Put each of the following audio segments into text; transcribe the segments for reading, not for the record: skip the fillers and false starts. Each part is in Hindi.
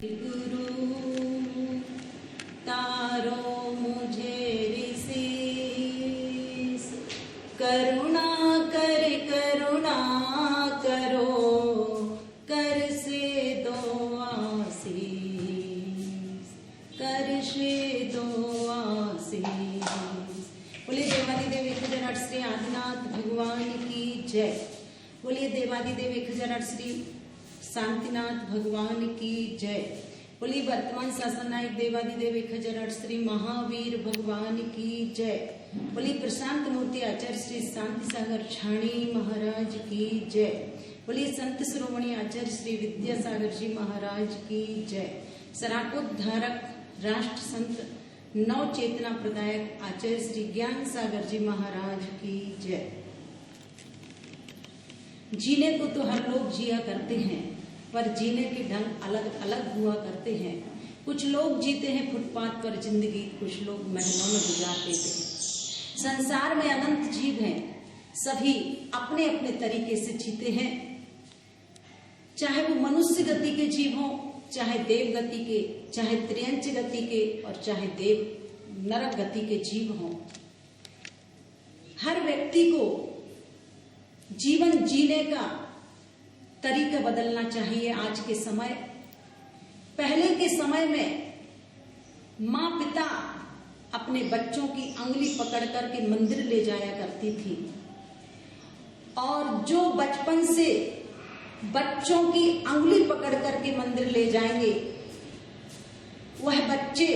गुरु तारो मुझे ऋषिस, करुणा करो, कर से दो आशीष, कर से दो आशीष। बोलिए देवादिदेव 1008 श्री आदिनाथ भगवान की जय। बोलिए देवादिदेव 1008 श्री शांतिनाथ भगवान की जय। बोलिए वर्तमान शासन नायक देवादिदेव 1008 श्री महावीर भगवान की जय। बोलिए प्रशांत मूर्ति आचार्य श्री शांति सागर छाणी महाराज की जय। बोलिए संत शिरोमणि आचार्य श्री विद्यासागर जी महाराज की जय। सराकोद्धारक राष्ट्र संत नव चेतना प्रदायक आचार्य श्री ज्ञान सागर जी महाराज की जय। जीने को तो हर लोग जिया करते हैं, पर जीने के ढंग अलग अलग हुआ करते हैं। कुछ लोग जीते हैं फुटपाथ पर जिंदगी, कुछ लोग महलों में गुजार देते हैं। संसार में अनंत जीव हैं, सभी अपने अपने तरीके से जीते हैं। चाहे वो मनुष्य गति के जीव हों, चाहे देव गति के, चाहे त्रियंच गति के, और चाहे देव नरक गति के जीव हों। हर व्यक्ति को जीवन जीने का तरीका बदलना चाहिए। आज के समय, पहले के समय में माँ पिता अपने बच्चों की अंगुली पकड़ करके मंदिर ले जाया करती थी, और जो बचपन से बच्चों की अंगुली पकड़ करके मंदिर ले जाएंगे, वह बच्चे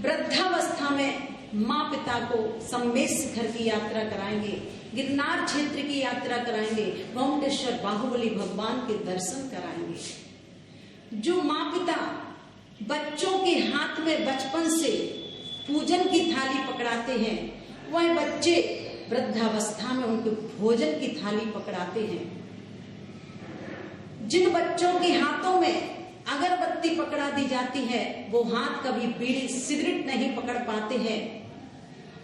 वृद्धावस्था में माँ पिता को सम्मेश शिखर की यात्रा कराएंगे, गिरनार क्षेत्र की यात्रा कराएंगे, गोमटेश्वर बाहुबली भगवान के दर्शन कराएंगे। जो माँ पिता बच्चों के हाथ में बचपन से पूजन की थाली पकड़ाते हैं, वह बच्चे वृद्धावस्था में उनको भोजन की थाली पकड़ाते हैं। जिन बच्चों के हाथों में अगरबत्ती पकड़ा दी जाती है, वो हाथ कभी बीड़ी सिगरेट नहीं पकड़ पाते हैं,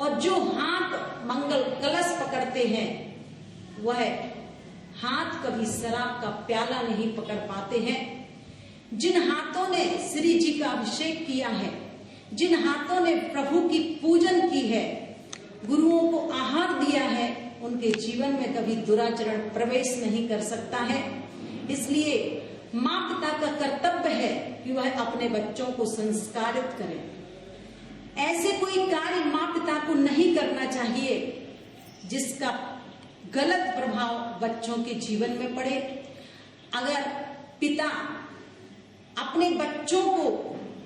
और जो हाथ मंगल कलश पकड़ते हैं, वह हाथ कभी शराब का प्याला नहीं पकड़ पाते हैं। जिन हाथों ने श्री जी का अभिषेक किया है, जिन हाथों ने प्रभु की पूजन की है, गुरुओं को आहार दिया है, उनके जीवन में कभी दुराचरण प्रवेश नहीं कर सकता है। इसलिए माँ पिता का कर्तव्य है कि वह अपने बच्चों को संस्कारित करें। ऐसे कोई कार्य माँ पिता को नहीं करना चाहिए जिसका गलत प्रभाव बच्चों के जीवन में पड़े। अगर पिता अपने बच्चों को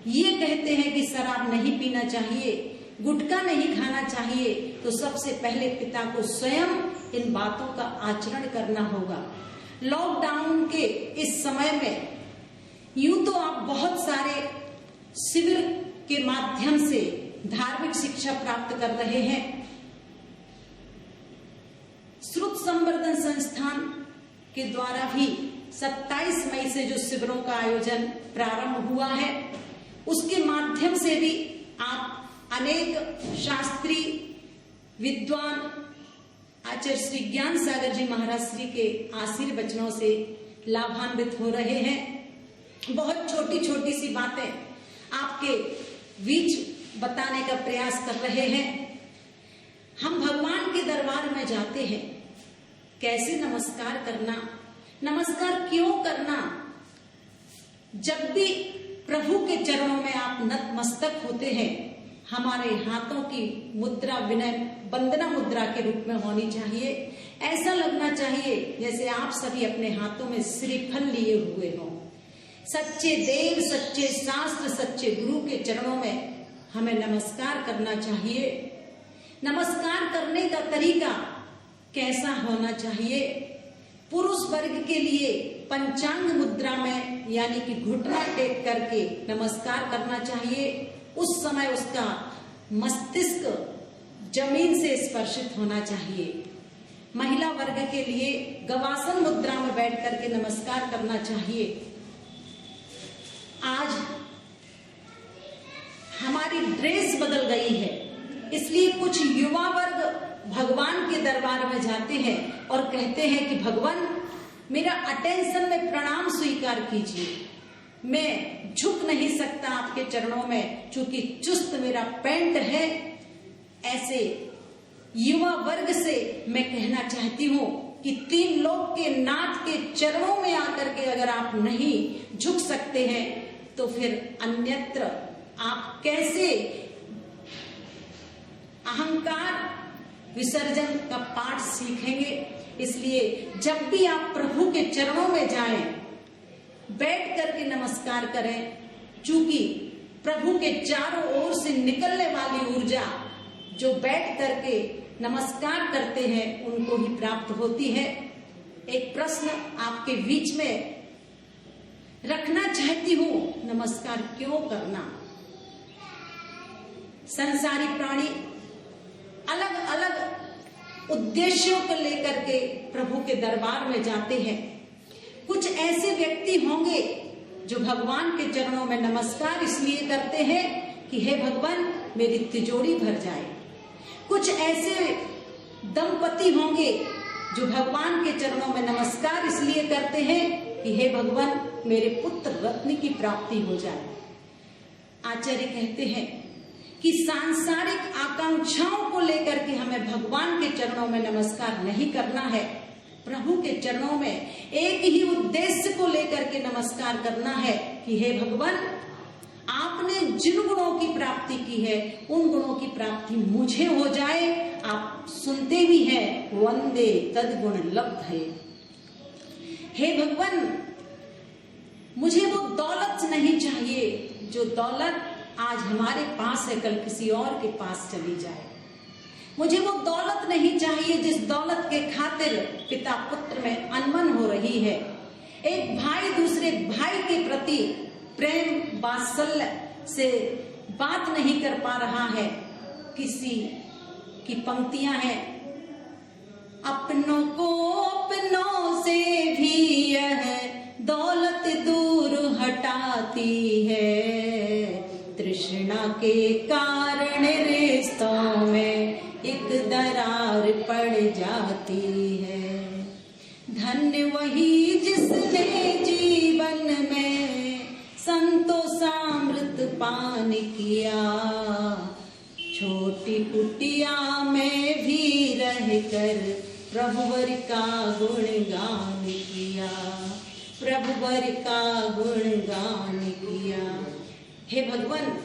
ये कहते हैं कि शराब नहीं पीना चाहिए, गुटखा नहीं खाना चाहिए, तो सबसे पहले पिता को स्वयं इन बातों का आचरण करना होगा। लॉकडाउन के इस समय में यूं तो आप बहुत सारे शिविर के माध्यम से धार्मिक शिक्षा प्राप्त कर रहे हैं। श्रुत संवर्धन संस्थान के द्वारा भी 27 मई से जो शिविरों का आयोजन प्रारंभ हुआ है, उसके माध्यम से भी आप अनेक शास्त्री विद्वान आचार्य श्री ज्ञान सागर जी महाराज श्री के आशीर्वचनों से लाभान्वित हो रहे हैं। बहुत छोटी छोटी सी बातें आपके बीच बताने का प्रयास कर रहे हैं। हम भगवान के दरबार में जाते हैं, कैसे नमस्कार करना, नमस्कार क्यों करना। जब भी प्रभु के चरणों में आप नतमस्तक होते हैं, हमारे हाथों की मुद्रा विनय वंदना मुद्रा के रूप में होनी चाहिए। ऐसा लगना चाहिए जैसे आप सभी अपने हाथों में श्रीफल लिए हुए हों। सच्चे देव, सच्चे शास्त्र, सच्चे गुरु के चरणों में हमें नमस्कार करना चाहिए। नमस्कार करने का तरीका कैसा होना चाहिए? पुरुष वर्ग के लिए पंचांग मुद्रा में, यानी कि घुटना टेक करके नमस्कार करना चाहिए। उस समय उसका मस्तिष्क जमीन से स्पर्शित होना चाहिए। महिला वर्ग के लिए गवासन मुद्रा में बैठ करके नमस्कार करना चाहिए। आज हमारी ड्रेस बदल गई है, इसलिए कुछ युवा वर्ग भगवान के दरबार में जाते हैं और कहते हैं कि भगवान मेरा अटेंशन में प्रणाम स्वीकार कीजिए। मैं झुक नहीं सकता आपके चरणों में, चूंकि चुस्त मेरा पैंट है। ऐसे युवा वर्ग से मैं कहना चाहती हूं कि 3 लोक के नाथ के चरणों में आकर के अगर आप नहीं झुक सकते हैं तो फिर अन्यत्र आप कैसे अहंकार विसर्जन का पाठ सीखेंगे। इसलिए जब भी आप प्रभु के चरणों में जाएं, बैठ करके नमस्कार करें, चूंकि प्रभु के चारों ओर से निकलने वाली ऊर्जा जो बैठ करके नमस्कार करते हैं उनको ही प्राप्त होती है। एक प्रश्न आपके बीच में रखना चाहती हूं, नमस्कार क्यों करना? संसारी प्राणी अलग अलग उद्देश्यों को लेकर के प्रभु के दरबार में जाते हैं। कुछ ऐसे व्यक्ति होंगे जो भगवान के चरणों में नमस्कार इसलिए करते हैं कि हे भगवान मेरी तिजोरी भर जाए। कुछ ऐसे दंपति होंगे जो भगवान के चरणों में नमस्कार इसलिए करते हैं कि हे भगवान मेरे पुत्र रत्न की प्राप्ति हो जाए। आचार्य कहते हैं कि सांसारिक आकांक्षाओं को लेकर के हमें भगवान के चरणों में नमस्कार नहीं करना है। प्रभु के चरणों में एक ही उद्देश्य को लेकर के नमस्कार करना है कि हे भगवान आपने जिन गुणों की प्राप्ति की है उन गुणों की प्राप्ति मुझे हो जाए। आप सुनते भी हैं वंदे तद्गुण लब्धे। हे भगवान मुझे वो दौलत नहीं चाहिए जो दौलत आज हमारे पास है कल किसी और के पास चली जाए। मुझे वो दौलत नहीं चाहिए जिस दौलत के खातिर पिता पुत्र में अनबन हो रही है। एक भाई दूसरे भाई के प्रति प्रेम वात्सल्य से बात नहीं कर पा रहा है। किसी की पंक्तियां हैं, अपनों को अपनों से भी यह दौलत दूर हटाती है, तृष्णा के कारण रिश्तों में एक दरार पड़ जाती है। धन्य वही जिसने जीवन में संतोषामृत पान किया, छोटी कुटिया में भी रहकर प्रभुवर का गुणगान किया, प्रभुवर का गुणगान किया। हे भगवान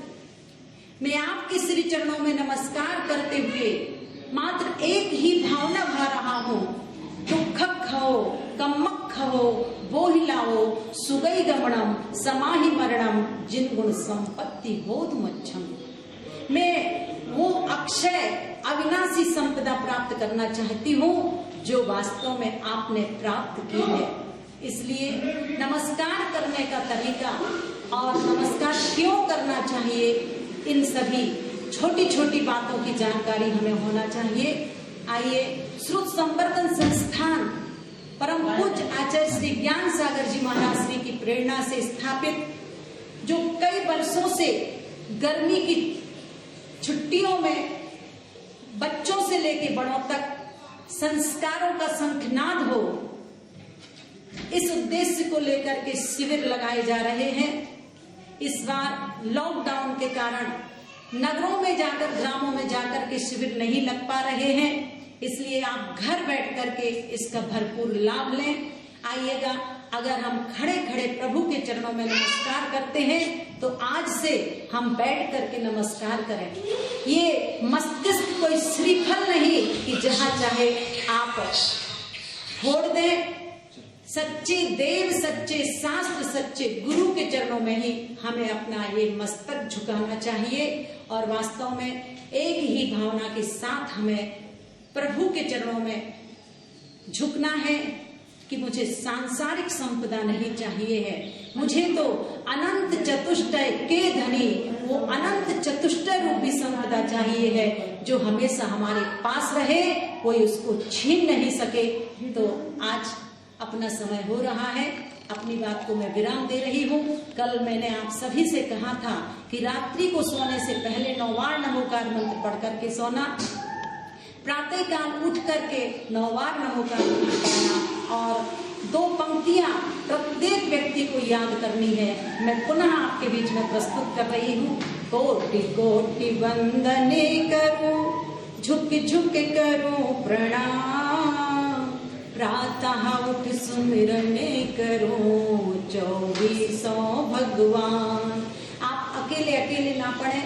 मैं आपके श्री चरणों में नमस्कार करते हुए मात्र एक ही भावना भा रहा हूँ, दुखक हो कम्मक हो बोहिलाओ सुगई गमनम समाहि मरणम जिन गुण संपत्ति बोधमच्छम। मैं वो अक्षय अविनाशी संपदा प्राप्त करना चाहती हूँ जो वास्तव में आपने प्राप्त की है। इसलिए नमस्कार करने का तरीका और नमस्कार क्यों करना चाहिए, इन सभी छोटी छोटी बातों की जानकारी हमें होना चाहिए। आइए श्रुत संवर्धन संस्थान परम पूज्य आचार्य श्री ज्ञान सागर जी महाराज श्री की प्रेरणा से स्थापित, जो कई वर्षों से गर्मी की छुट्टियों में बच्चों से लेकर बड़ों तक संस्कारों का शंखनाद हो, इस उद्देश्य को लेकर के शिविर लगाए जा रहे हैं। इस बार लॉकडाउन के कारण नगरों में जाकर ग्रामों में जाकर के शिविर नहीं लग पा रहे हैं, इसलिए आप घर बैठ करके इसका भरपूर लाभ लें। आइएगा, अगर हम खड़े खड़े प्रभु के चरणों में नमस्कार करते हैं तो आज से हम बैठ करके नमस्कार करें। ये मस्तिष्क कोई श्रीफल नहीं कि जहां चाहे आप फोड़ दें। सच्चे देव, सच्चे शास्त्र, सच्चे गुरु के चरणों में ही हमें अपना ये मस्तक झुकाना चाहिए और वास्तव में एक ही भावना के साथ हमें प्रभु के चरणों में झुकना है कि मुझे सांसारिक संपदा नहीं चाहिए है, मुझे तो अनंत चतुष्टय के धनी वो अनंत चतुष्टय रूपी संपदा चाहिए है जो हमेशा हमारे पास रहे, कोई उसको छीन नहीं सके। तो आज अपना समय हो रहा है, अपनी बात को मैं विराम दे रही हूँ। कल मैंने आप सभी से कहा था कि रात्रि को सोने से पहले 9 बार नमोकार मंत्र पढ़ करके सोना, प्रातः काल उठ करके 9 बार नमोकार मंत्र पढ़ना और 2 पंक्तियां प्रत्येक व्यक्ति को याद करनी है। मैं पुनः आपके बीच में प्रस्तुत कर रही हूँ। कोटि कोटि वंदने करूं, झुक झुक करूं प्रणाम, प्रातः उठ सुमिरन करूं 2400 भगवान। आप अकेले अकेले ना पढ़े,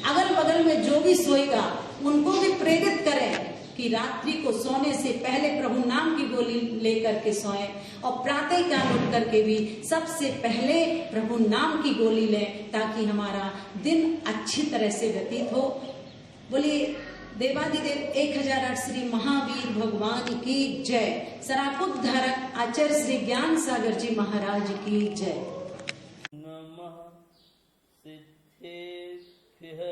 अगल बगल में जो भी सोएगा उनको भी प्रेरित करें कि रात्रि को सोने से पहले प्रभु नाम की गोली लेकर के सोएं, और प्रातः काल उठ करके भी सबसे पहले प्रभु नाम की गोली लें, ताकि हमारा दिन अच्छी तरह से व्यतीत हो। बोलिए देवादिदेव 1008 श्री महावीर भगवान की जय। सराकुट धारक आचार्य श्री ज्ञान सागर जी महाराज की जय। नमः सिद्धेभ्यः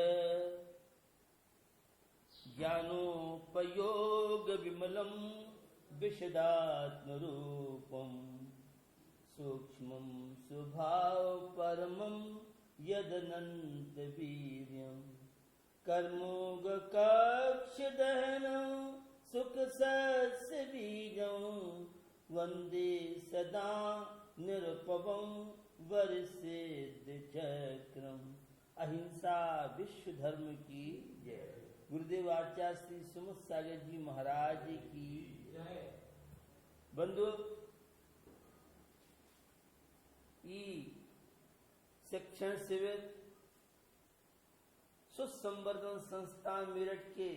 ज्ञानोपयोग विमलं विशदात्मरूपं सूक्ष्मं स्वभाव परमं यदनंत वीर्यं कर्मोगकक्षदहनं सुख सस्य बीजं वंदे सदा निरुपमं वरसिद्ध चक्रम। अहिंसा विश्व धर्म की जय। गुरुदेव आचार्य श्री सुमत सागर जी महाराज की जय। बंधु, ई शिक्षण शिविर सुसंवर्धन संस्थान मेरठ के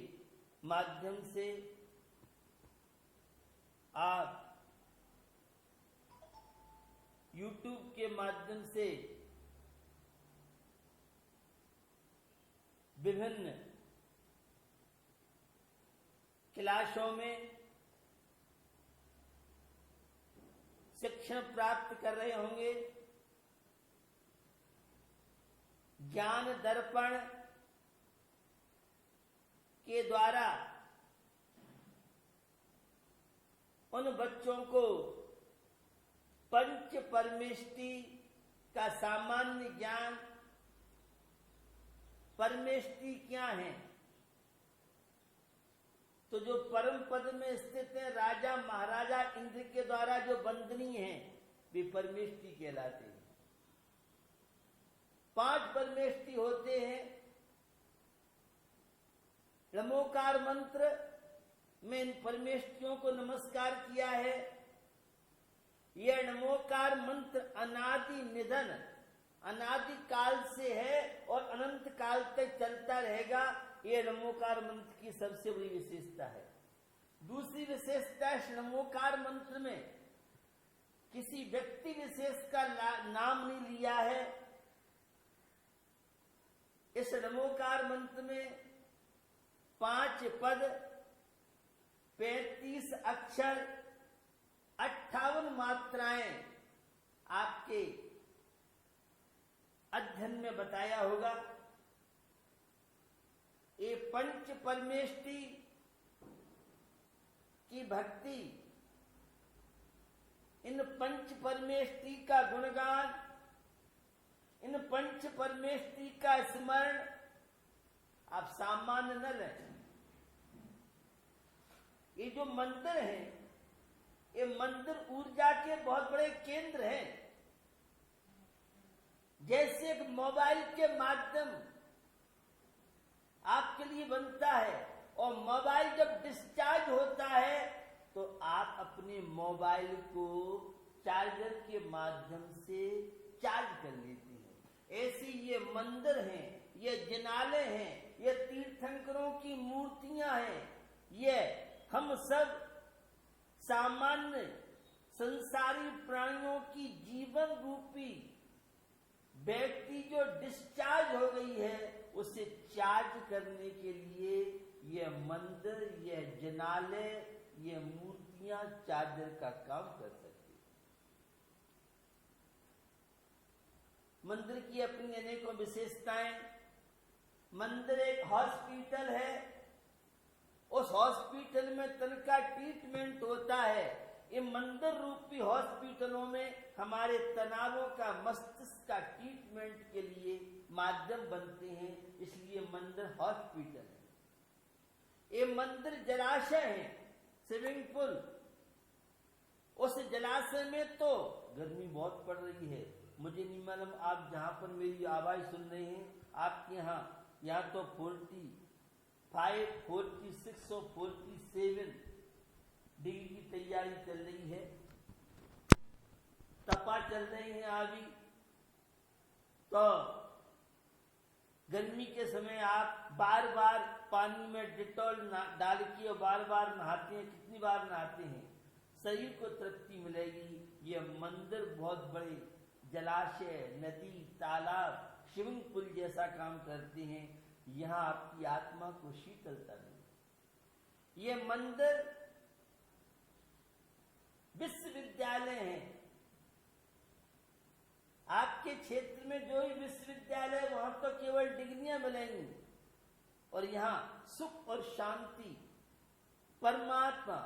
माध्यम से आप YouTube के माध्यम से विभिन्न क्लासों में शिक्षण प्राप्त कर रहे होंगे। ज्ञान दर्पण के द्वारा उन बच्चों को पंच परमेष्टि का सामान्य ज्ञान, परमेष्टि क्या है, तो जो परम पद में स्थित है, राजा महाराजा इंद्र के द्वारा जो वंदनीय हैं, वे परमेष्टि कहलाते हैं। 5 परमेष्टि होते हैं। नमोकार मंत्र में इन परमेष्टियों को नमस्कार किया है। यह नमोकार मंत्र अनादि निधन, अनादि काल से है और अनंत काल तक चलता रहेगा। यह नमोकार मंत्र की सबसे बड़ी विशेषता है। दूसरी विशेषता इस नमोकार मंत्र में किसी व्यक्ति विशेष का नाम नहीं लिया है। इस नमोकार मंत्र में 5 पद, 35 अक्षर, 58 मात्राएं आपके अध्ययन में बताया होगा। ये पंच परमेष्टि की भक्ति, इन पंच परमेष्टि का गुणगान, इन पंच परमेष्टि का स्मरण आप सामान्य न रखें। ये जो मंदिर हैं, ये मंदिर ऊर्जा के बहुत बड़े केंद्र हैं। जैसे एक मोबाइल के माध्यम आपके लिए बनता है, और मोबाइल जब डिस्चार्ज होता है तो आप अपने मोबाइल को चार्जर के माध्यम से चार्ज कर लेते हैं। ऐसे ये मंदिर हैं, ये जिनाले हैं, ये तीर्थंकरों की मूर्तियां हैं। ये हम सब सामान्य संसारी प्राणियों की जीवन रूपी बैटरी जो डिस्चार्ज हो गई है, उसे चार्ज करने के लिए ये मंदिर, ये जिनाले, ये मूर्तियां चार्जर का काम कर सकती है। मंदिर की अपनी अनेकों विशेषताएं। मंदिर एक हॉस्पिटल है। उस हॉस्पिटल में तन का ट्रीटमेंट होता है। इन मंदिर रूपी हॉस्पिटलों में हमारे तनावों का, मस्तिष्क का ट्रीटमेंट के लिए माध्यम बनते हैं। इसलिए मंदिर हॉस्पिटल है। ये मंदिर जलाशय है, स्विमिंग पूल। उस जलाशय में तो गर्मी बहुत पड़ रही है। मुझे नहीं मालूम आप जहां पर मेरी आवाज सुन रहे हैं, आपके यहाँ तो 45, 46 और 47 डिग्री की तैयारी चल रही है, तपा चल रही है आगे। तो गर्मी के समय आप बार बार पानी में डिटॉल डाल के और बार बार नहाते हैं, कितनी बार नहाते हैं, शरीर को तृप्ति मिलेगी। ये मंदिर बहुत बड़े जलाशय, नदी, तालाब, स्विमिंग पूल जैसा काम करते हैं। यहाँ आपकी आत्मा को शीतलता मिले। ये मंदिर विश्वविद्यालय है। आपके क्षेत्र में जो ही विश्वविद्यालय, वहां तो केवल डिग्रियां मिलेंगी, और यहाँ सुख और शांति, परमात्मा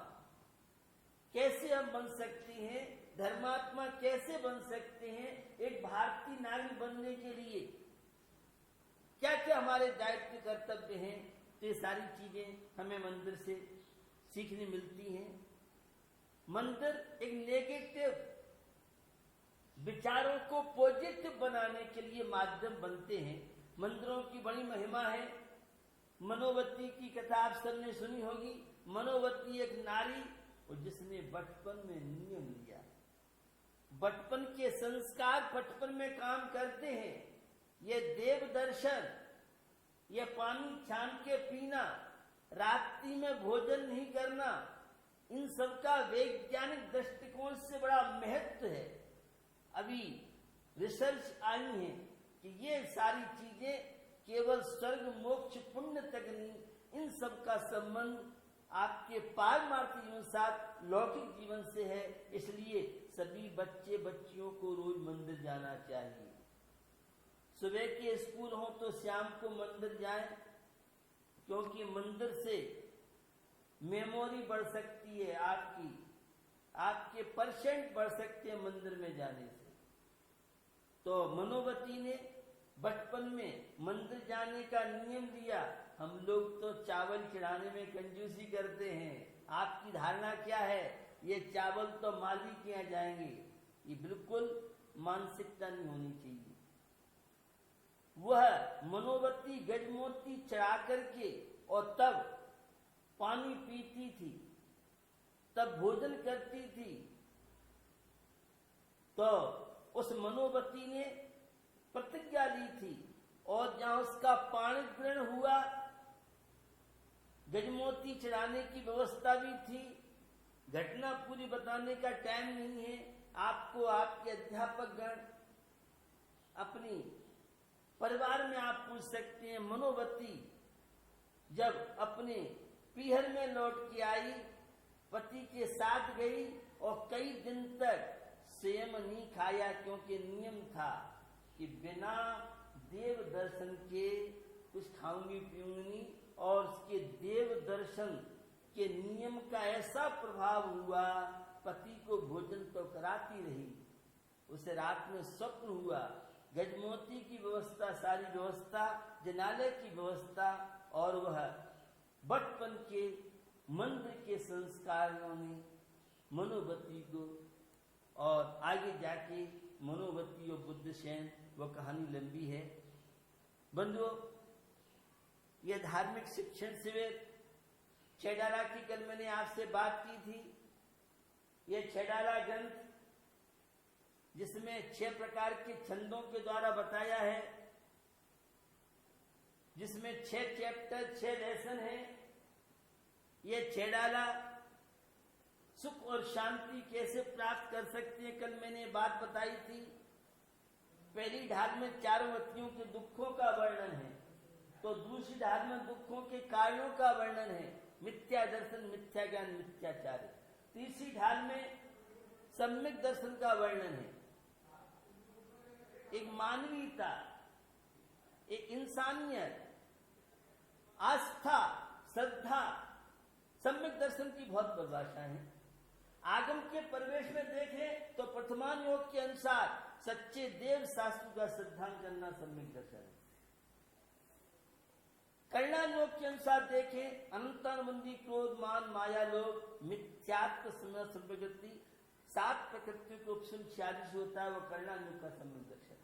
कैसे हम बन सकते हैं, धर्मात्मा कैसे बन सकते हैं, एक भारतीय नागरिक बनने के लिए क्या क्या हमारे दायित्व कर्तव्य हैं, तो ये सारी चीजें हमें मंदिर से सीखने मिलती हैं। मंदिर एक नेगेटिव विचारों को पॉजिटिव बनाने के लिए माध्यम बनते हैं। मंदिरों की बड़ी महिमा है। मनोवती की कथा आप सबने सुनी होगी। मनोवती एक नारी, और जिसने बचपन में नियम लिया, बचपन के संस्कार बचपन में काम करते हैं। ये देव दर्शन, ये पानी छान के पीना, रात्रि में भोजन नहीं करना, इन सब का वैज्ञानिक दृष्टिकोण से बड़ा महत्व है। अभी रिसर्च आई है कि ये सारी चीजें केवल स्वर्ग मोक्ष पुण्य तक नहीं, इन सब का संबंध आपके पारमार्थिक जीवन साथ लौकिक जीवन से है। इसलिए सभी बच्चे बच्चियों को रोज मंदिर जाना चाहिए। सुबह के स्कूल हो तो शाम को मंदिर जाएं, क्योंकि मंदिर से मेमोरी बढ़ सकती है आपकी, आपके परसेंट बढ़ सकते हैं मंदिर में जाने से। तो मनोवती ने बचपन में मंदिर जाने का नियम लिया। हम लोग तो चावल चढ़ाने में कंजूसी करते हैं। आपकी धारणा क्या है, ये चावल तो माली के यहाँ जाएंगे, ये बिल्कुल मानसिकता नहीं होनी चाहिए। वह मनोवती गजमोती चढ़ा करके और तब पानी पीती थी, तब भोजन करती थी। तो उस मनोवती ने प्रतिज्ञा ली थी, और जहां उसका पाणी ग्रहण हुआ, गजमोती चढ़ाने की व्यवस्था भी थी। घटना पूरी बताने का टाइम नहीं है। आपको आपके अध्यापक गण, अपनी परिवार में आप पूछ सकते हैं। मनोवती जब अपने पीहर में लौट के आई, पति के साथ गई और कई दिन तक सेम नहीं खाया, क्योंकि नियम था कि बिना देव दर्शन के कुछ खाऊंगी पीऊंगी। और उसके देव दर्शन के नियम का ऐसा प्रभाव हुआ, पति को भोजन तो कराती रही, उसे रात में स्वप्न हुआ। गजमोती की व्यवस्था, सारी व्यवस्था, जनालय की व्यवस्था, और वह बचपन के मंदिर के संस्कारों ने मनोवती को, और आगे जाके मनोवती और बुद्धसेन, वह कहानी लंबी है। बंधुओं, यह धार्मिक शिक्षण शिविर छेडाला की कल मैंने आपसे बात की थी। यह छेडाला ग्रंथ, जिसमें 6 प्रकार के छंदों के द्वारा बताया है, जिसमें 6 चैप्टर, 6 लेसन है। यह छेडाला सुख और शांति कैसे प्राप्त कर सकते हैं, कल मैंने बात बताई थी। पहली ढाल में चारवतियों के दुखों का वर्णन है, तो दूसरी ढाल में दुखों के कारणों का वर्णन है, मिथ्या दर्शन, मिथ्या ज्ञान, मिथ्याचार्य। तीसरी ढाल में सम्यक दर्शन का वर्णन है, एक मानवीयता, एक इंसानियत, आस्था, श्रद्धा। सम्यक दर्शन की बहुत परिभाषा है। आगम के प्रवेश में देखें तो प्रथमान योग के अनुसार सच्चे देव शास्त्र का श्रद्धान करना सम्यक दर्शन है। कल्याण योग के अनुसार देखें, अनंतानुबंधी क्रोध, मान, माया लोग, मिथ्यात्व, संप्रवृत्ति, 7 प्रकृति को उपसम 46 होता है, वो कर्णानुग का सम्यक दर्शन।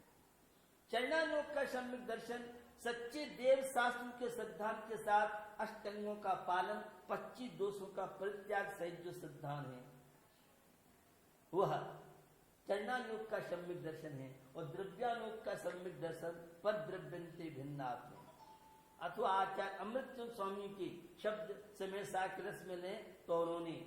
चरणानुग का सम्यक दर्शन सच्चे देव शास्त्र के सिद्धांत के साथ अष्टंगों का पालन, 25 दोषों का परित्याग सहित जो सिद्धांत है वह चरणानुग का सम्यक दर्शन है। और द्रव्यानुग का सम्यक दर्शन पर द्रव्यंते भिन्नात्म, अथवा आचार्य अमृतचंद स्वामी के शब्द समय साकरस में ने तो उन्होंने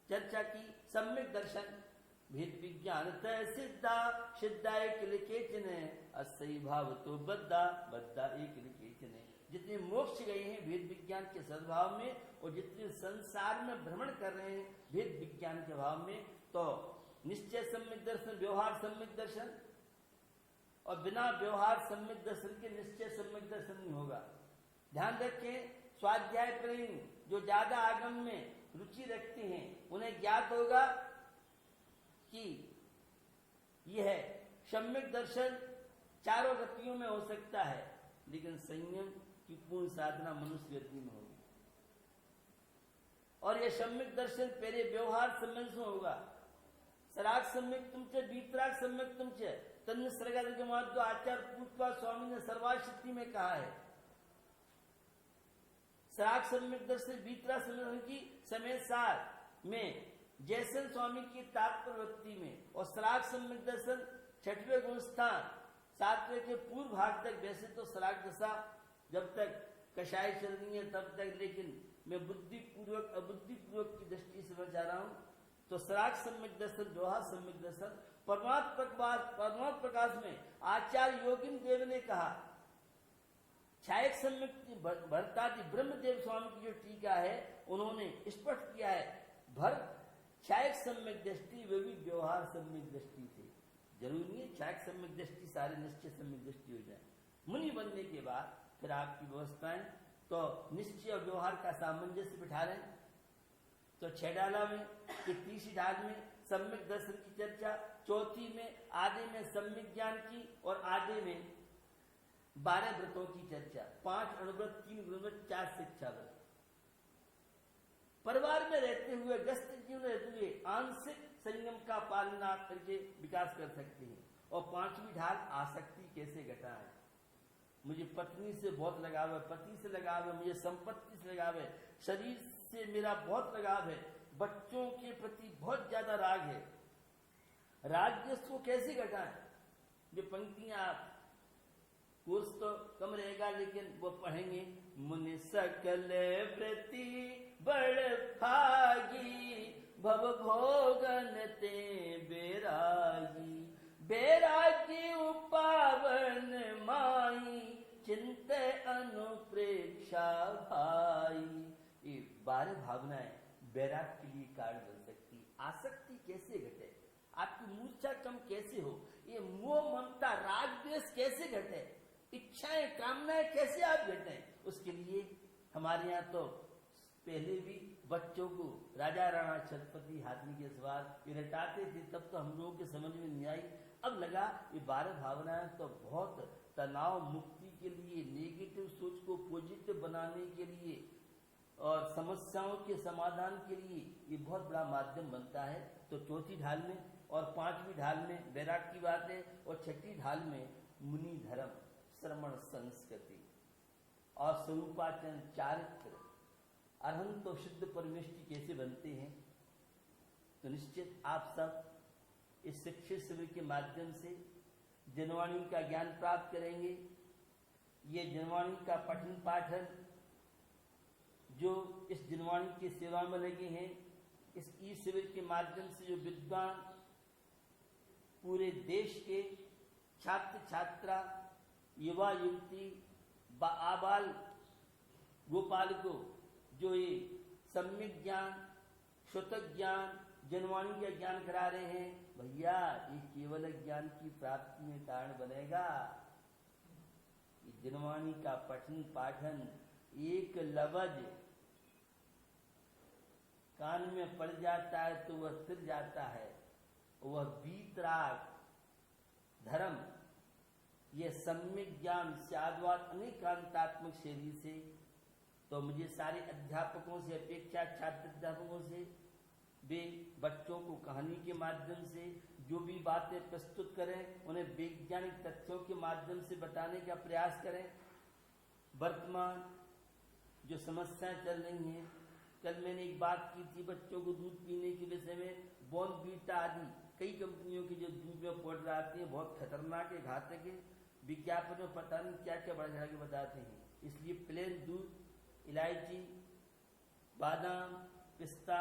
चर्चा की सम्यक दर्शन भेद विज्ञान तय सिद्धा सिद्धा एक लिखेचन असही भाव तो बद्धा बद्धा एक लिखेचन। जितने मोक्ष गए हैं भेद विज्ञान के सद्भाव में, और जितने संसार में भ्रमण कर रहे हैं भेद विज्ञान के भाव में, तो निश्चय सम्यक दर्शन, व्यवहार सम्यक दर्शन, और बिना व्यवहार सम्यक दर्शन के निश्चय सम्यक दर्शन नहीं होगा। ध्यान रखें, स्वाध्याय प्रेमी जो ज्यादा आगम में रुचि रखते हैं उन्हें ज्ञात होगा कि यह सम्यक दर्शन चारों गतियों में हो सकता है, लेकिन संयम की पूर्ण साधना मनुष्य गति में होगी। और यह सम्यक दर्शन पहले व्यवहार सम्यक से होगा। सराग सम्यक तुमचे, वीतराग सम्यक तुमचे, तन्य सरगादि के महत्व आचार्य पूर्वा स्वामी ने सर्वाशक्ति में कहा है। सराग सम्यक दर्शन, वीतराग सम्यक की समय सार में जैसन स्वामी की तात्पर्य में, और सराग सम्यक दर्शन 6वें गुण स्थान 7वें के पूर्व भाग तक। वैसे तो सराग दशा जब तक कषाय चल रही है तब तक, लेकिन मैं बुद्धिपूर्वक अबुद्धिपूर्वक की दृष्टि से बचा रहा हूं। तो सराग सम्यक दर्शन, व्यवहार सम्यक दर्शन, परमात्म प्रकाश में आचार्य योगिन देव ने कहा, छायक सम्यक भरतादि ब्रह्मदेव स्वामी की जो टीका है उन्होंने स्पष्ट किया है, भरत छायक सम्यक दृष्टि वे भी व्यवहार सम्यक दृष्टि थे। जरूरी नहीं है छायक सम्यक दृष्टि सारे निश्चय सम्यक दृष्टि हो जाए। मुनि बनने के बाद फिर आपकी व्यवस्थाएं तो निश्चय और व्यवहार का सामंजस्य बिठा लें। तो 6 डाला में कि 30 डाल में सम्यक दर्शन की चर्चा, चौथी में आधे में सम्यक ज्ञान की, और आधे में 12 व्रतों की चर्चा, 5 अणुव्रत, 3 गुणव्रत, 4 शिक्षा व्रत। परिवार में रहते हुए, व्यस्त जीवन रहते हुए आंशिक संयम का पालना करके विकास कर सकते हैं। और 5वीं ढाल आसक्ति कैसे घटाएं। मुझे पत्नी से बहुत लगाव है, पति से लगाव है, मुझे संपत्ति से लगाव है, शरीर से मेरा बहुत लगाव है, बच्चों के प्रति बहुत ज्यादा राग है। राग को कैसे घटाएं। ये पंक्तियां कोर्स तो कम रहेगा लेकिन वो पढ़ेंगे। मुनि सकल वृत्ति बड़ भागी, भव भोगन ते बेरागी, बेरागी उपावन माई, चिंत अनुप्रेक्षा भाई। ये 12 भावनाएं बैराग के लिए कारण बन सकती। आसक्ति कैसे घटे, आपकी मूर्छा कम कैसे हो, ये मोह ममता राग द्वेष कैसे घटे, इच्छाएं कामनाएं कैसे आप घटें, उसके लिए हमारे यहाँ तो पहले भी बच्चों को राजा राणा छत्रपति हाथी के सवार ये रटाते थे, तब तो हम लोगों के समझ में नहीं आई। अब लगा ये 12 भावनाएं तो बहुत तनाव मुक्ति के लिए, नेगेटिव सोच को पॉजिटिव बनाने के लिए और समस्याओं के समाधान के लिए ये बहुत बड़ा माध्यम बनता है। तो चौथी ढाल में और 5वीं ढाल में बैराग की बात है, और 6ठी ढाल में मुनि धर्म, श्रमण संस्कृति और स्वरूपाचरण चारित्र, अरहंत तो शुद्ध परमेष्टि कैसे बनते हैं। तो निश्चित आप सब इस शिक्षित शिविर के माध्यम से जनवाणी का ज्ञान प्राप्त करेंगे। ये जनवाणी का पठन पाठन जो इस जनवाणी की सेवा में लगे हैं, इस ई शिविर के माध्यम से जो विद्वान पूरे देश के छात्र छात्रा, युवा युवती, आबाल गोपाल को जो ये सम्यक ज्ञान, श्रुतक ज्ञान, जनवाणी का ज्ञान करा रहे हैं, भैया ये केवल ज्ञान की प्राप्ति में कारण बनेगा। जनवाणी का पठन पाठन एक लवज कान में पड़ जाता है तो वह स्थिर जाता है, वह वीतराग धर्म, यह सम्यक ज्ञान स्याद्वाद अनेकांतात्मक शैली से। तो मुझे सारे अध्यापकों से अपेक्षा, छात्र अध्यापकों से वे बच्चों को कहानी के माध्यम से जो भी बातें प्रस्तुत करें उन्हें वैज्ञानिक तथ्यों के माध्यम से बताने का प्रयास करें। वर्तमान जो समस्याएं चल रही हैं, कल मैंने एक बात की थी बच्चों को दूध पीने के विषय में, बॉर्नवीटा आदि कई कंपनियों की जो दूध में पाउडर आती है बहुत खतरनाक है, घातक है, विज्ञापन में पता नहीं क्या क्या बढ़ा के बताते हैं। इसलिए प्लेन दूध, इलायची, बादाम, पिस्ता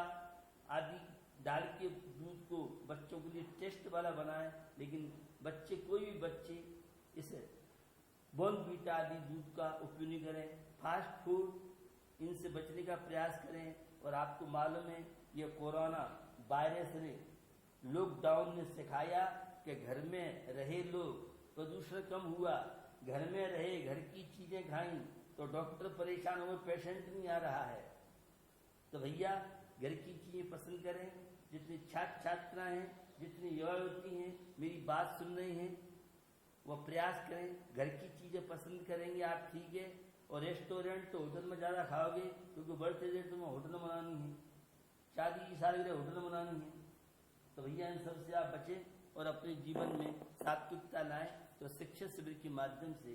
आदि डाल के दूध को बच्चों के लिए टेस्ट वाला बनाएं, लेकिन बच्चे कोई भी बच्चे इसे बॉर्नवीटा आदि दूध का उपयोग नहीं करें। फास्ट फूड इनसे बचने का प्रयास करें। और आपको मालूम है ये कोरोना वायरस ने लॉकडाउन में सिखाया कि घर में रहे लोग, प्रदूषण कम हुआ, घर में रहे, घर की चीजें खाई तो डॉक्टर परेशान हुए, पेशेंट नहीं आ रहा है। तो भैया घर की चीजें पसंद करें। जितनी छात्र छात्राएं हैं, जितनी युवती हैं मेरी बात सुन रही हैं, वो प्रयास करें घर की चीजें पसंद करेंगे आप, ठीक है। और रेस्टोरेंट तो होटल में ज़्यादा खाओगे क्योंकि बर्थडे डेट तुम्हें होटल में मनानी है, शादी की सालगिरह होटल में मनानी है। तो भैया इन सब से आप बचें और अपने जीवन में सात्विकता लाएं। तो शिक्षा शिविर के माध्यम से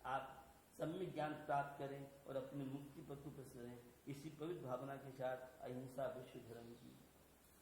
आप सम्यक ज्ञान प्राप्त करें और अपने मुक्ति पथ पर चलें। इसी पवित्र भावना के साथ अहिंसा विश्व धर्म की